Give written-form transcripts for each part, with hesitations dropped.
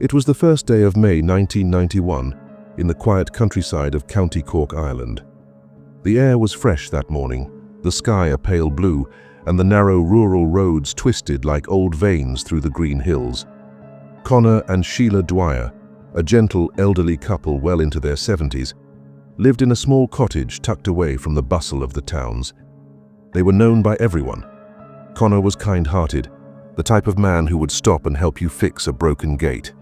It was the first day of May 1991 in the quiet countryside of County Cork, Ireland. The air was fresh that morning, the sky a pale blue, and the narrow rural roads twisted like old veins through the green hills. Conor and Sheila Dwyer, a gentle elderly couple well into their 70s, lived in a small cottage tucked away from the bustle of the towns. They were known by everyone. Conor was kind-hearted, the type of man who would stop and help you fix a broken gate.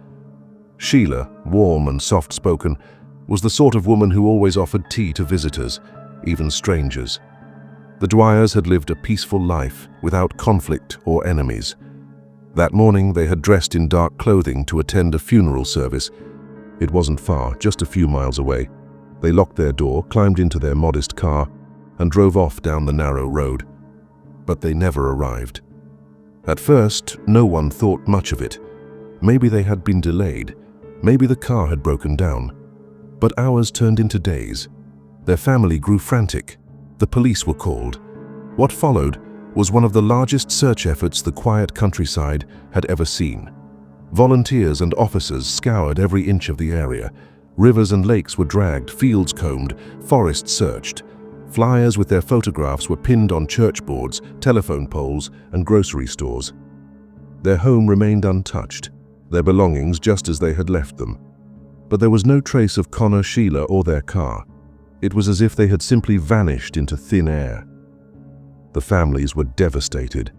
Sheila, warm and soft-spoken, was the sort of woman who always offered tea to visitors, even strangers. The Dwyers had lived a peaceful life without conflict or enemies. That morning they had dressed in dark clothing to attend a funeral service. It wasn't far, just a few miles away. They locked their door, climbed into their modest car, and drove off down the narrow road. But they never arrived. At first, no one thought much of it. Maybe they had been delayed. Maybe the car had broken down. But hours turned into days. Their family grew frantic. The police were called. What followed was one of the largest search efforts the quiet countryside had ever seen. Volunteers and officers scoured every inch of the area. Rivers and lakes were dragged, fields combed, forests searched. Flyers with their photographs were pinned on church boards, telephone poles, and grocery stores. Their home remained untouched, their belongings just as they had left them. But there was no trace of Conor, Sheila, or their car. It was as if they had simply vanished into thin air. The families were devastated.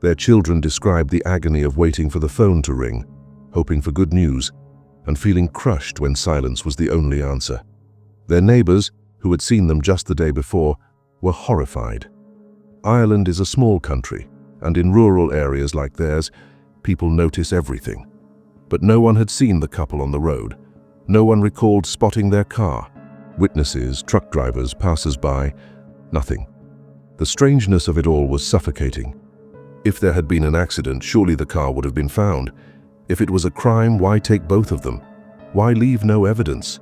Their children described the agony of waiting for the phone to ring, hoping for good news, and feeling crushed when silence was the only answer. Their neighbors, who had seen them just the day before, were horrified. Ireland is a small country, and in rural areas like theirs, people notice everything. But no one had seen the couple on the road. No one recalled spotting their car. Witnesses, truck drivers, passers-by, nothing. The strangeness of it all was suffocating. If there had been an accident, surely the car would have been found. If it was a crime, why take both of them? Why leave no evidence?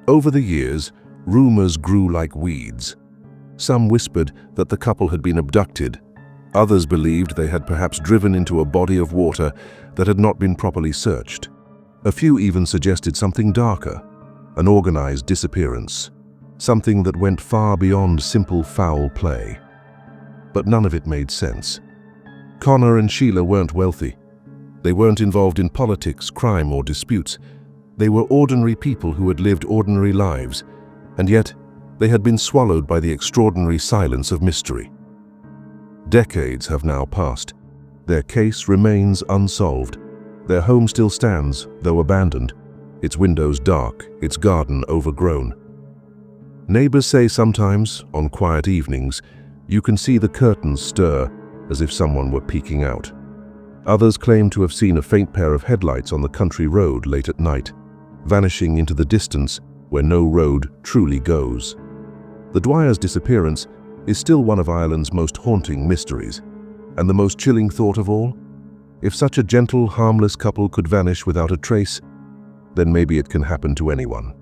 Over the years, rumors grew like weeds. Some whispered that the couple had been abducted. Others believed they had perhaps driven into a body of water that had not been properly searched. A few even suggested something darker, an organized disappearance, something that went far beyond simple foul play. But none of it made sense. Conor and Sheila weren't wealthy. They weren't involved in politics, crime, or disputes. They were ordinary people who had lived ordinary lives, and yet they had been swallowed by the extraordinary silence of mystery. Decades have now passed. Their case remains unsolved. Their home still stands, though abandoned, its windows dark, its garden overgrown. Neighbors say sometimes, on quiet evenings, you can see the curtains stir as if someone were peeking out. Others claim to have seen a faint pair of headlights on the country road late at night, vanishing into the distance where no road truly goes. The Dwyers' disappearance is still one of Ireland's most haunting mysteries. And the most chilling thought of all? If such a gentle, harmless couple could vanish without a trace, then maybe it can happen to anyone.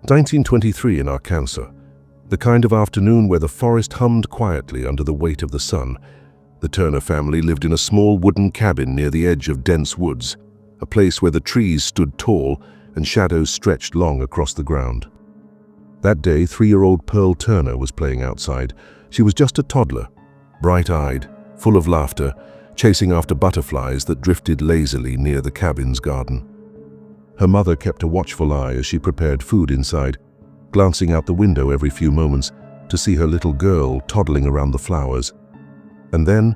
"1923 in Arkansas, the kind of afternoon where the forest hummed quietly under the weight of the sun. The Turner family lived in a small wooden cabin near the edge of dense woods, a place where the trees stood tall and shadows stretched long across the ground. That day, 3-year-old Pearl Turner was playing outside. She was just a toddler, bright-eyed, full of laughter, chasing after butterflies that drifted lazily near the cabin's garden. Her mother kept a watchful eye as she prepared food inside, glancing out the window every few moments to see her little girl toddling around the flowers. And then,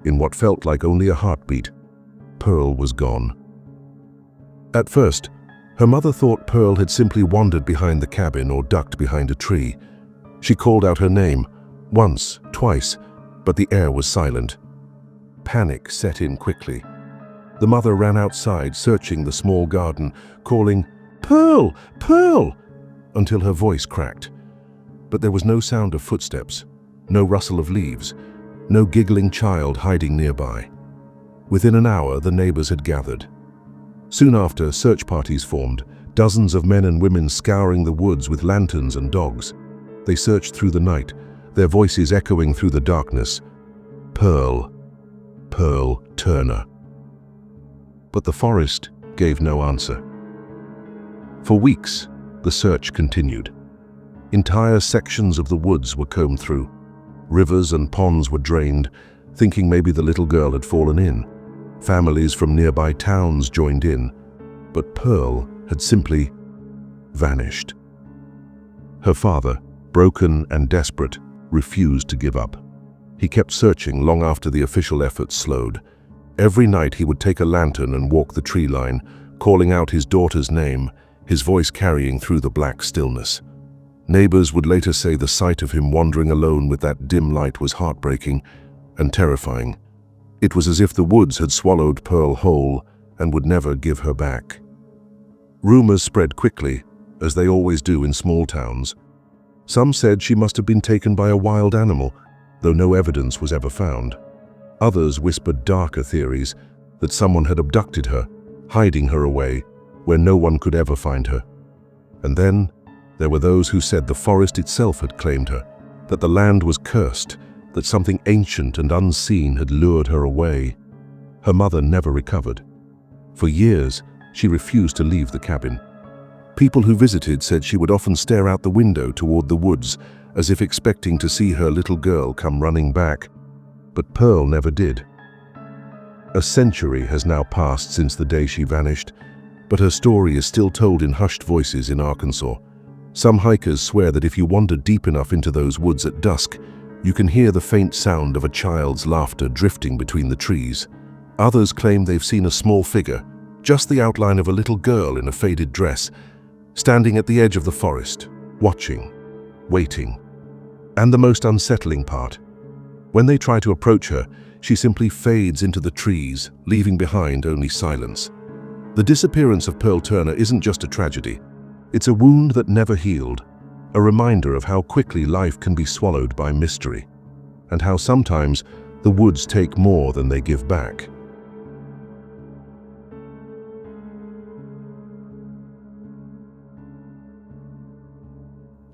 in what felt like only a heartbeat, Pearl was gone. At first, her mother thought Pearl had simply wandered behind the cabin or ducked behind a tree. She called out her name, once, twice, but the air was silent. Panic set in quickly. The mother ran outside, searching the small garden, calling, "Pearl! Pearl!" until her voice cracked. But there was no sound of footsteps, no rustle of leaves, no giggling child hiding nearby. Within an hour, the neighbors had gathered. Soon after, search parties formed, dozens of men and women scouring the woods with lanterns and dogs. They searched through the night, their voices echoing through the darkness. Pearl, Pearl Turner. But the forest gave no answer. For weeks, the search continued. Entire sections of the woods were combed through. Rivers and ponds were drained, thinking maybe the little girl had fallen in. Families from nearby towns joined in, but Pearl had simply vanished. Her father, broken and desperate, refused to give up. He kept searching long after the official efforts slowed. Every night he would take a lantern and walk the tree line, calling out his daughter's name, his voice carrying through the black stillness. Neighbors would later say the sight of him wandering alone with that dim light was heartbreaking and terrifying. It was as if the woods had swallowed Pearl whole and would never give her back. Rumors spread quickly, as they always do in small towns. Some said she must have been taken by a wild animal, though no evidence was ever found. Others whispered darker theories that someone had abducted her, hiding her away where no one could ever find her. And then there were those who said the forest itself had claimed her, that the land was cursed, that something ancient and unseen had lured her away. Her mother never recovered. For years, she refused to leave the cabin. People who visited said she would often stare out the window toward the woods, as if expecting to see her little girl come running back. But Pearl never did. A century has now passed since the day she vanished, but her story is still told in hushed voices in Arkansas. Some hikers swear that if you wander deep enough into those woods at dusk, you can hear the faint sound of a child's laughter drifting between the trees. Others claim they've seen a small figure, just the outline of a little girl in a faded dress, standing at the edge of the forest, watching, waiting. And the most unsettling part, when they try to approach her, she simply fades into the trees, leaving behind only silence. The disappearance of Pearl Turner isn't just a tragedy. It's a wound that never healed, a reminder of how quickly life can be swallowed by mystery, and how sometimes the woods take more than they give back.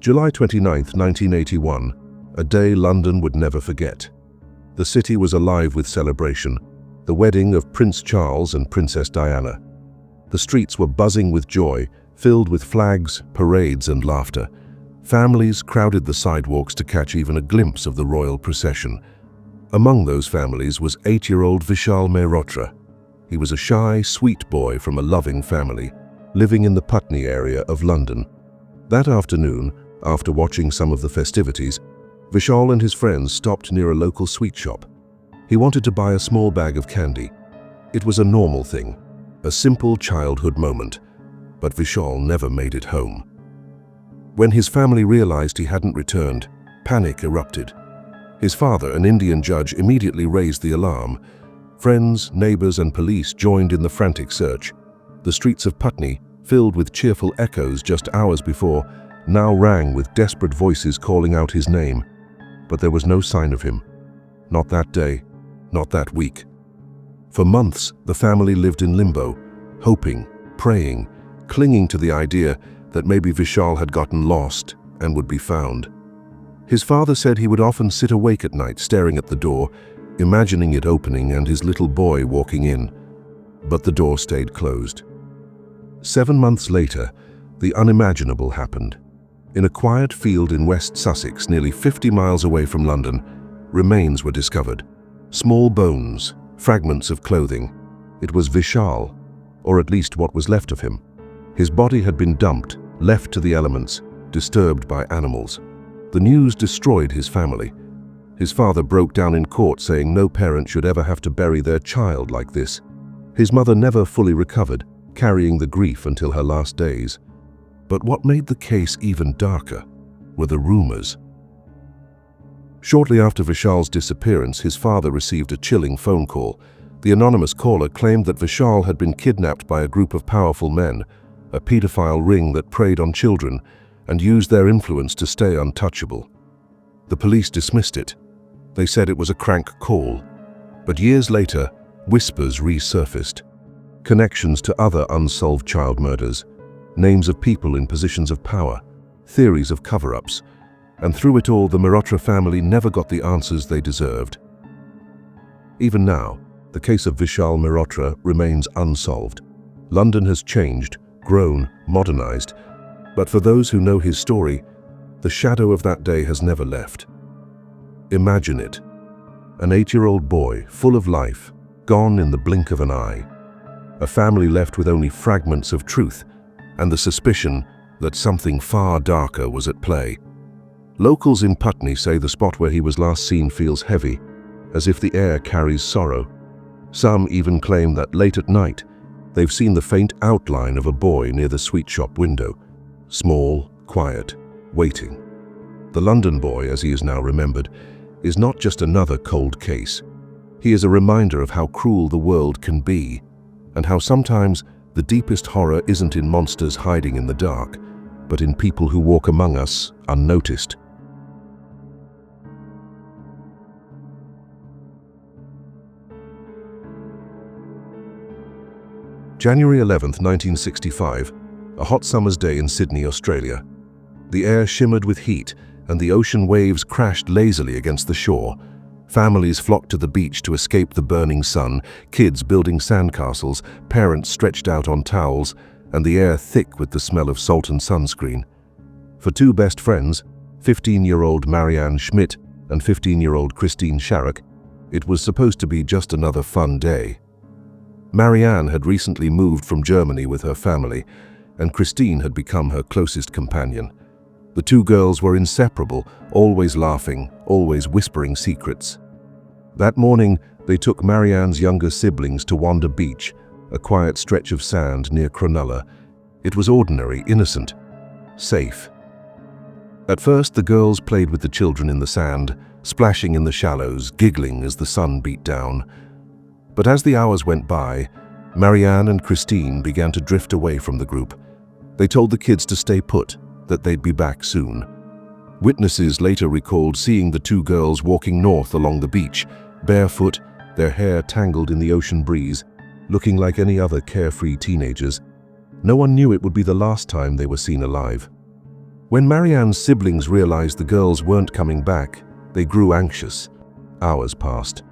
July 29, 1981, a day London would never forget. The city was alive with celebration, the wedding of Prince Charles and Princess Diana. The streets were buzzing with joy, filled with flags, parades, and laughter. Families crowded the sidewalks to catch even a glimpse of the royal procession. Among those families was 8-year-old Vishal Mehrotra. He was a shy, sweet boy from a loving family, living in the Putney area of London. That afternoon, after watching some of the festivities, Vishal and his friends stopped near a local sweet shop. He wanted to buy a small bag of candy. It was a normal thing, a simple childhood moment, but Vishal never made it home. When his family realized he hadn't returned, panic erupted. His father, an Indian judge, immediately raised the alarm. Friends, neighbors, and police joined in the frantic search. The streets of Putney, filled with cheerful echoes just hours before, now rang with desperate voices calling out his name. But there was no sign of him. Not that day, not that week. For months, the family lived in limbo, hoping, praying, clinging to the idea that maybe Vishal had gotten lost and would be found. His father said he would often sit awake at night staring at the door, imagining it opening and his little boy walking in. But the door stayed closed. 7 months later, the unimaginable happened. In a quiet field in West Sussex, nearly 50 miles away from London, remains were discovered. Small bones, fragments of clothing. It was Vishal, or at least what was left of him. His body had been dumped, left to the elements, disturbed by animals. The news destroyed his family. His father broke down in court saying no parent should ever have to bury their child like this. His mother never fully recovered, carrying the grief until her last days. But what made the case even darker were the rumors. Shortly after Vishal's disappearance, his father received a chilling phone call. The anonymous caller claimed that Vishal had been kidnapped by a group of powerful men, a pedophile ring that preyed on children and used their influence to stay untouchable. The police dismissed it. They said it was a crank call. But years later, whispers resurfaced. Connections to other unsolved child murders, names of people in positions of power, theories of cover-ups. And through it all, the Mehrotra family never got the answers they deserved. Even now, the case of Vishal Mehrotra remains unsolved. London has changed, grown, modernized, but for those who know his story, the shadow of that day has never left. Imagine it. An 8-year-old boy, full of life, gone in the blink of an eye. A family left with only fragments of truth and the suspicion that something far darker was at play. Locals in Putney say the spot where he was last seen feels heavy, as if the air carries sorrow. Some even claim that late at night, they've seen the faint outline of a boy near the sweet shop window, small, quiet, waiting. The London boy, as he is now remembered, is not just another cold case. He is a reminder of how cruel the world can be, and how sometimes the deepest horror isn't in monsters hiding in the dark, but in people who walk among us unnoticed. January 11th, 1965, a hot summer's day in Sydney, Australia. The air shimmered with heat, and the ocean waves crashed lazily against the shore. Families flocked to the beach to escape the burning sun, kids building sandcastles, parents stretched out on towels, and the air thick with the smell of salt and sunscreen. For two best friends, 15-year-old Marianne Schmidt and 15-year-old Christine Sharrock, it was supposed to be just another fun day. Marianne had recently moved from Germany with her family, and Christine had become her closest companion. The two girls were inseparable, always laughing, always whispering secrets. That morning, they took Marianne's younger siblings to Wanda Beach, a quiet stretch of sand near Cronulla. It was ordinary, innocent, safe. At first, the girls played with the children in the sand, splashing in the shallows, giggling as the sun beat down. But as the hours went by, Marianne and Christine began to drift away from the group. They told the kids to stay put, that they'd be back soon. Witnesses later recalled seeing the two girls walking north along the beach, barefoot, their hair tangled in the ocean breeze, looking like any other carefree teenagers. No one knew it would be the last time they were seen alive. When Marianne's siblings realized the girls weren't coming back, they grew anxious. Hours passed.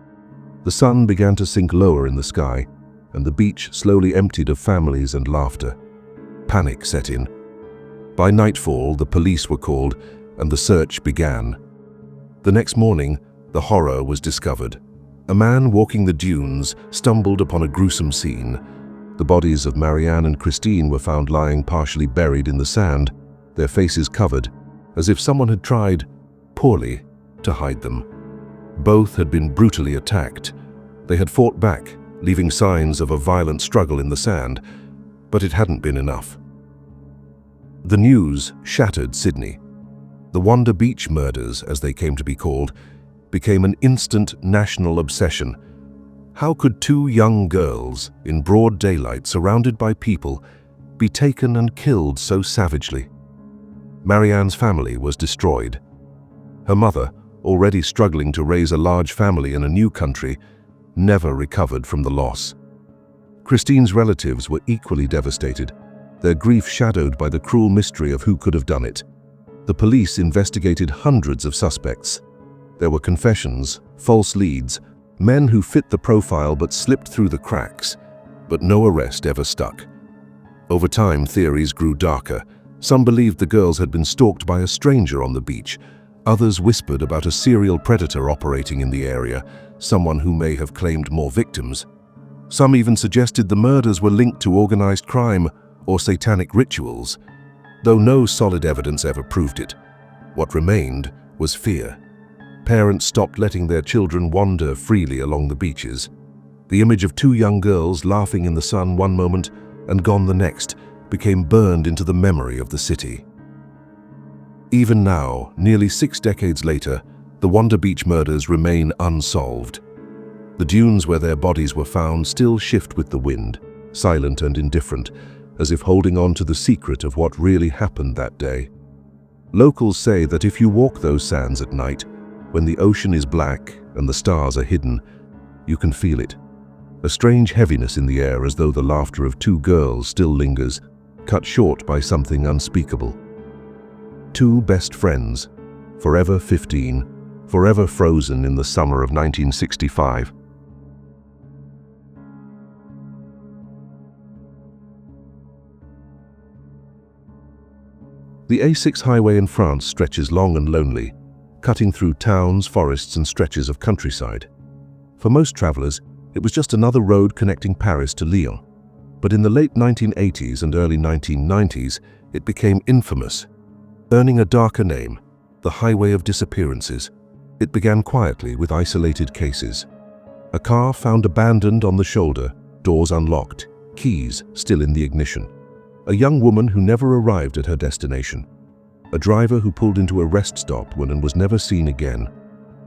The sun began to sink lower in the sky, and the beach slowly emptied of families and laughter. Panic set in. By nightfall, the police were called, and the search began. The next morning, the horror was discovered. A man walking the dunes stumbled upon a gruesome scene. The bodies of Marianne and Christine were found lying partially buried in the sand, their faces covered, as if someone had tried, poorly, to hide them. Both had been brutally attacked. They had fought back, leaving signs of a violent struggle in the sand, but it hadn't been enough. The news shattered Sydney. The Wanda Beach murders, as they came to be called, became an instant national obsession. How could two young girls, in broad daylight surrounded by people, be taken and killed so savagely? Marianne's family was destroyed. Her mother, already struggling to raise a large family in a new country, never recovered from the loss. Christine's relatives were equally devastated, their grief shadowed by the cruel mystery of who could have done it. The police investigated hundreds of suspects. There were confessions, false leads, men who fit the profile but slipped through the cracks, but no arrest ever stuck. Over time, theories grew darker. Some believed the girls had been stalked by a stranger on the beach. Others whispered about a serial predator operating in the area, someone who may have claimed more victims. Some even suggested the murders were linked to organized crime or satanic rituals, though no solid evidence ever proved it. What remained was fear. Parents stopped letting their children wander freely along the beaches. The image of two young girls laughing in the sun one moment and gone the next became burned into the memory of the city. Even now, nearly 6 decades later, the Wanda Beach murders remain unsolved. The dunes where their bodies were found still shift with the wind, silent and indifferent, as if holding on to the secret of what really happened that day. Locals say that if you walk those sands at night, when the ocean is black and the stars are hidden, you can feel it. A strange heaviness in the air, as though the laughter of two girls still lingers, cut short by something unspeakable. Two best friends, forever 15, forever frozen in the summer of 1965. The A6 highway in France stretches long and lonely, cutting through towns, forests, and stretches of countryside. For most travelers, it was just another road connecting Paris to Lyon. But in the late 1980s and early 1990s, it became infamous, earning a darker name, the Highway of Disappearances. It began quietly with isolated cases. A car found abandoned on the shoulder, doors unlocked, keys still in the ignition. A young woman who never arrived at her destination. A driver who pulled into a rest stop and was never seen again.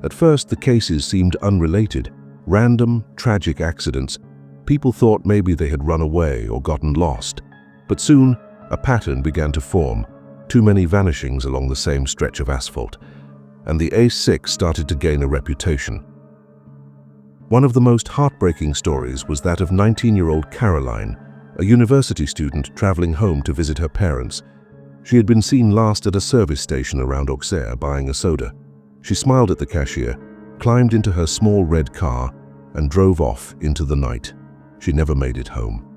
At first, the cases seemed unrelated, random, tragic accidents. People thought maybe they had run away or gotten lost. But soon, a pattern began to form. Too many vanishings along the same stretch of asphalt. And the A6 started to gain a reputation. One of the most heartbreaking stories was that of 19-year-old Caroline, a university student traveling home to visit her parents. She had been seen last at a service station around Auxerre buying a soda. She smiled at the cashier, climbed into her small red car, and drove off into the night. She never made it home.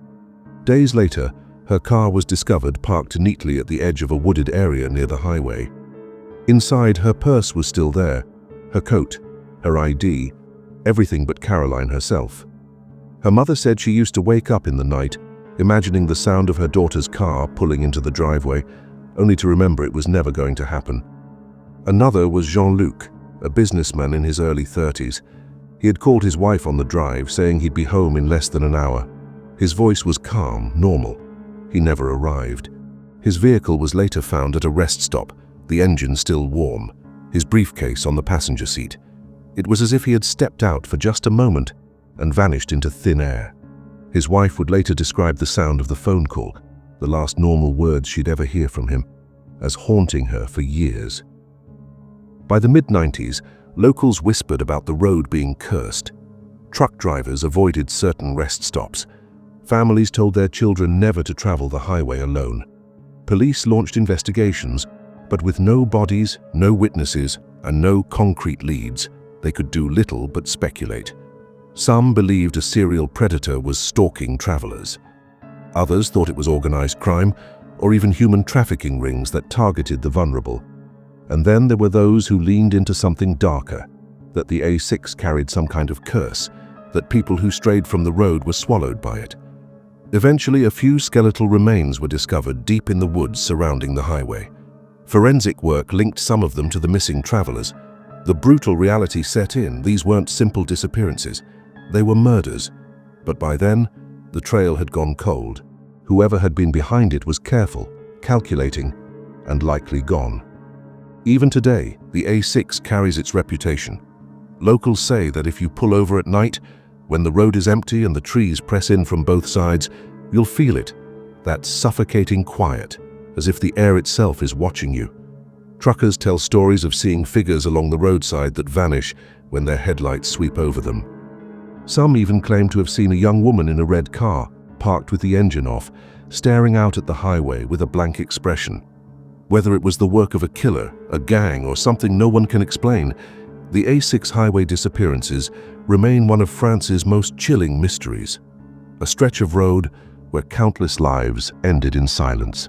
Days later, her car was discovered parked neatly at the edge of a wooded area near the highway. Inside, her purse was still there, her coat, her ID, everything but Caroline herself. Her mother said she used to wake up in the night, imagining the sound of her daughter's car pulling into the driveway, only to remember it was never going to happen. Another was Jean-Luc, a businessman in his early 30s. He had called his wife on the drive, saying he'd be home in less than an hour. His voice was calm, normal. He never arrived. His vehicle was later found at a rest stop, the engine still warm, his briefcase on the passenger seat. It was as if he had stepped out for just a moment and vanished into thin air. His wife would later describe the sound of the phone call, the last normal words she'd ever hear from him, as haunting her for years. By the mid-90s, locals whispered about the road being cursed. Truck drivers avoided certain rest stops. Families told their children never to travel the highway alone. Police launched investigations, but with no bodies, no witnesses, and no concrete leads, they could do little but speculate. Some believed a serial predator was stalking travelers. Others thought it was organized crime or even human trafficking rings that targeted the vulnerable. And then there were those who leaned into something darker, that the A6 carried some kind of curse, that people who strayed from the road were swallowed by it. Eventually, a few skeletal remains were discovered deep in the woods surrounding the highway. Forensic work linked some of them to the missing travelers. The brutal reality set in. These weren't simple disappearances. They were murders. But by then, the trail had gone cold. Whoever had been behind it was careful, calculating, and likely gone. Even today, the A6 carries its reputation. Locals say that if you pull over at night, when the road is empty and the trees press in from both sides, you'll feel it, that suffocating quiet, as if the air itself is watching you. Truckers tell stories of seeing figures along the roadside that vanish when their headlights sweep over them. Some even claim to have seen a young woman in a red car, parked with the engine off, staring out at the highway with a blank expression. Whether it was the work of a killer, a gang, or something no one can explain, the A6 highway disappearances remain one of France's most chilling mysteries. A stretch of road where countless lives ended in silence.